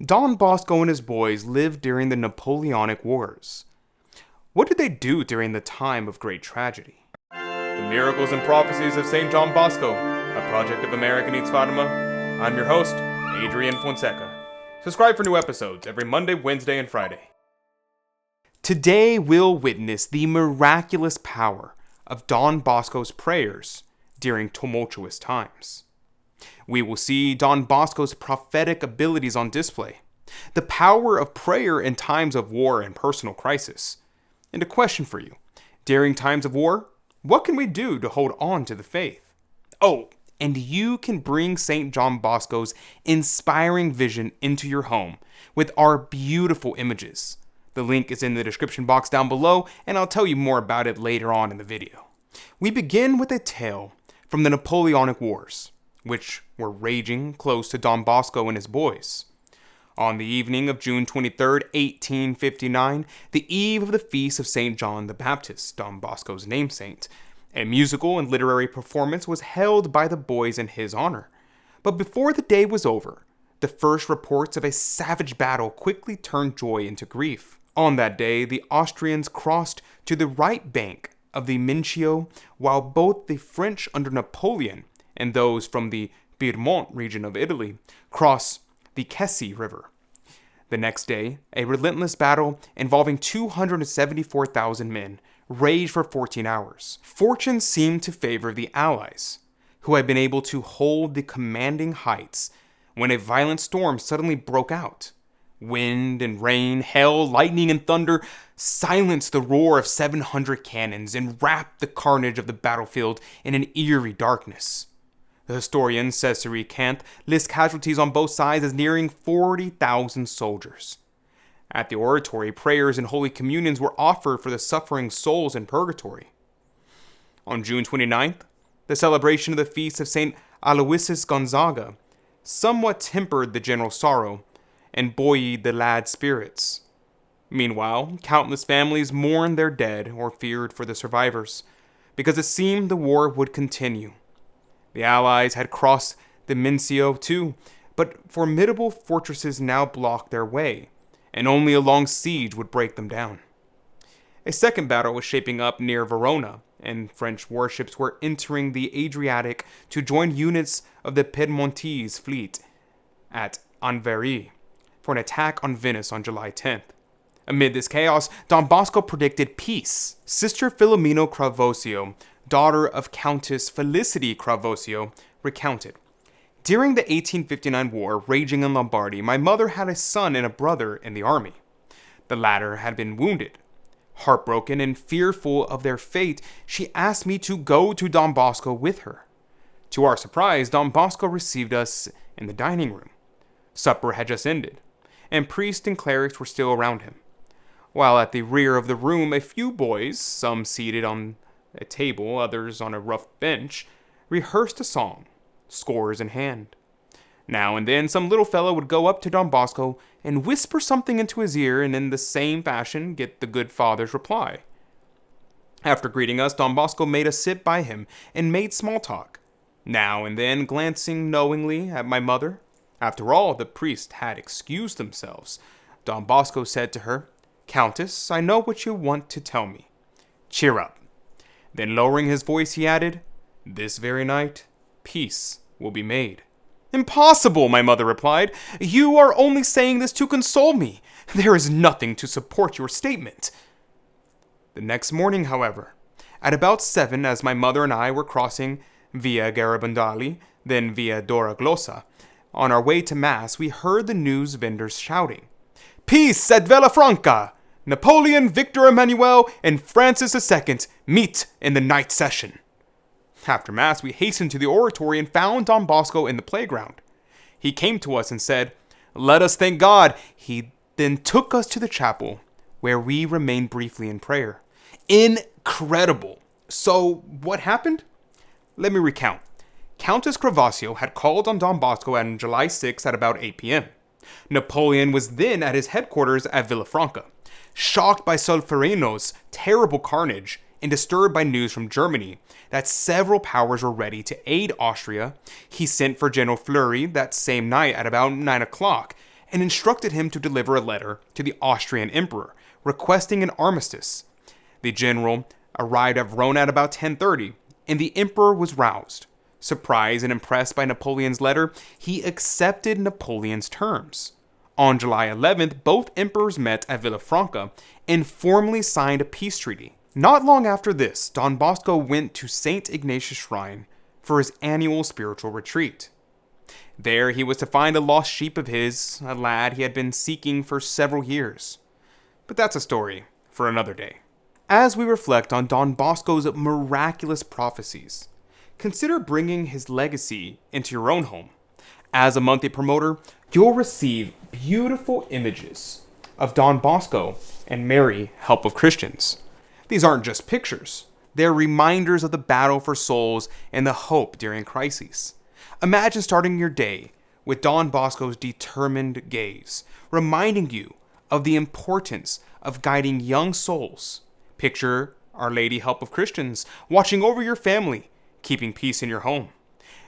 Don Bosco and his boys lived during the Napoleonic Wars. What did they do during the time of great tragedy? The Miracles and Prophecies of St. John Bosco, a project of American Eats Fatima. I'm your host, Adrian Fonseca. Subscribe for new episodes every Monday, Wednesday, and Friday. Today we'll witness the miraculous power of Don Bosco's prayers during tumultuous times. We will see Don Bosco's prophetic abilities on display, the power of prayer in times of war and personal crisis. And a question for you. During times of war, what can we do to hold on to the faith? Oh, and you can bring St. John Bosco's inspiring vision into your home with our beautiful images. The link is in the description box down below, and I'll tell you more about it later on in the video. We begin with a tale from the Napoleonic Wars, which were raging close to Don Bosco and his boys. On the evening of June 23rd, 1859, the eve of the feast of St. John the Baptist, Don Bosco's namesaint, a musical and literary performance was held by the boys in his honor. But before the day was over, the first reports of a savage battle quickly turned joy into grief. On that day, the Austrians crossed to the right bank of the Mincio, while both the French under Napoleon and those from the Piedmont region of Italy cross the Kessy River. The next day, a relentless battle involving 274,000 men raged for 14 hours. Fortune seemed to favor the Allies, who had been able to hold the commanding heights when a violent storm suddenly broke out. Wind and rain, hail, lightning, and thunder silenced the roar of 700 cannons and wrapped the carnage of the battlefield in an eerie darkness. The historian Cesare Canth lists casualties on both sides as nearing 40,000 soldiers. At the oratory, prayers and holy communions were offered for the suffering souls in purgatory. On June 29th, the celebration of the feast of St. Aloysius Gonzaga somewhat tempered the general sorrow and buoyed the lads' spirits. Meanwhile, countless families mourned their dead or feared for the survivors, because it seemed the war would continue. The Allies had crossed the Mincio too, but formidable fortresses now blocked their way, and only a long siege would break them down. A second battle was shaping up near Verona, and French warships were entering the Adriatic to join units of the Piedmontese fleet at Anvers for an attack on Venice on July 10th. Amid this chaos, Don Bosco predicted peace. Sister Filomena Cravosio, daughter of Countess Felicity Cravosio, recounted, "During the 1859 war raging in Lombardy, my mother had a son and a brother in the army. The latter had been wounded. Heartbroken and fearful of their fate, she asked me to go to Don Bosco with her. To our surprise, Don Bosco received us in the dining room. Supper had just ended, and priests and clerics were still around him. While at the rear of the room, a few boys, some seated on a table, others on a rough bench, rehearsed a song, scores in hand. Now and then, some little fellow would go up to Don Bosco and whisper something into his ear, and in the same fashion get the good father's reply. After greeting us, Don Bosco made us sit by him and made small talk, now and then glancing knowingly at my mother. After all, the priests had excused themselves. Don Bosco said to her, 'Countess, I know what you want to tell me. Cheer up.' Then lowering his voice, he added, 'This very night, peace will be made.' 'Impossible,' my mother replied. 'You are only saying this to console me. There is nothing to support your statement.' The next morning, however, at about 7, as my mother and I were crossing Via Garibaldini, then Via Doraglosa, on our way to Mass, we heard the news vendors shouting, 'Peace at Villafranca! Napoleon, Victor Emmanuel, and Francis II meet in the night session.' After Mass, we hastened to the oratory and found Don Bosco in the playground. He came to us and said, 'Let us thank God.' He then took us to the chapel, where we remained briefly in prayer. Incredible! So, what happened? Let me recount. Countess Cravosio had called on Don Bosco on July 6 at about 8 p.m. Napoleon was then at his headquarters at Villafranca. Shocked by Solferino's terrible carnage and disturbed by news from Germany that several powers were ready to aid Austria, he sent for General Fleury that same night at about 9 o'clock and instructed him to deliver a letter to the Austrian emperor requesting an armistice. The general arrived at Verona at about 10:30, and the emperor was roused. Surprised and impressed by Napoleon's letter, he accepted Napoleon's terms. On July 11th, both emperors met at Villafranca and formally signed a peace treaty. Not long after this, Don Bosco went to St. Ignatius Shrine for his annual spiritual retreat. There he was to find a lost sheep of his, a lad he had been seeking for several years. But that's a story for another day. As we reflect on Don Bosco's miraculous prophecies, consider bringing his legacy into your own home. As a monthly promoter, you'll receive beautiful images of Don Bosco and Mary, Help of Christians. These aren't just pictures. They're reminders of the battle for souls and the hope during crises. Imagine starting your day with Don Bosco's determined gaze, reminding you of the importance of guiding young souls. Picture Our Lady, Help of Christians, watching over your family, keeping peace in your home.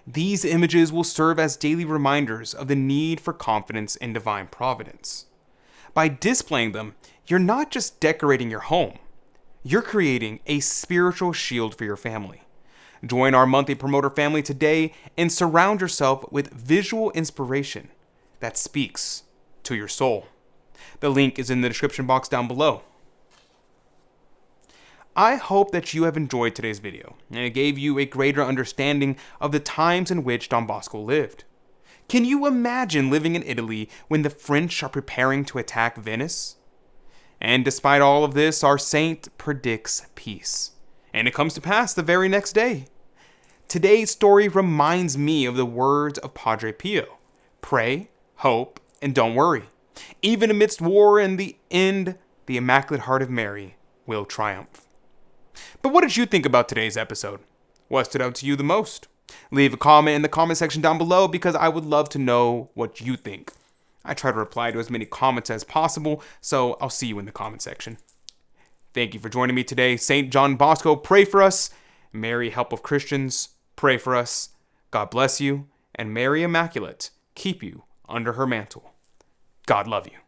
These images will serve as daily reminders of the need for confidence in divine providence. By displaying them, you're not just decorating your home, you're creating a spiritual shield for your family. Join our monthly promoter family today and surround yourself with visual inspiration that speaks to your soul. The link is in the description box down below. I hope that you have enjoyed today's video and it gave you a greater understanding of the times in which Don Bosco lived. Can you imagine living in Italy when the French are preparing to attack Venice? And despite all of this, our saint predicts peace, and it comes to pass the very next day. Today's story reminds me of the words of Padre Pio: pray, hope, and don't worry. Even amidst war, in the end, the Immaculate Heart of Mary will triumph. But what did you think about today's episode? What stood out to you the most? Leave a comment in the comment section down below because I would love to know what you think. I try to reply to as many comments as possible, so I'll see you in the comment section. Thank you for joining me today. St. John Bosco, pray for us. Mary, Help of Christians, pray for us. God bless you, and Mary Immaculate keep you under her mantle. God love you.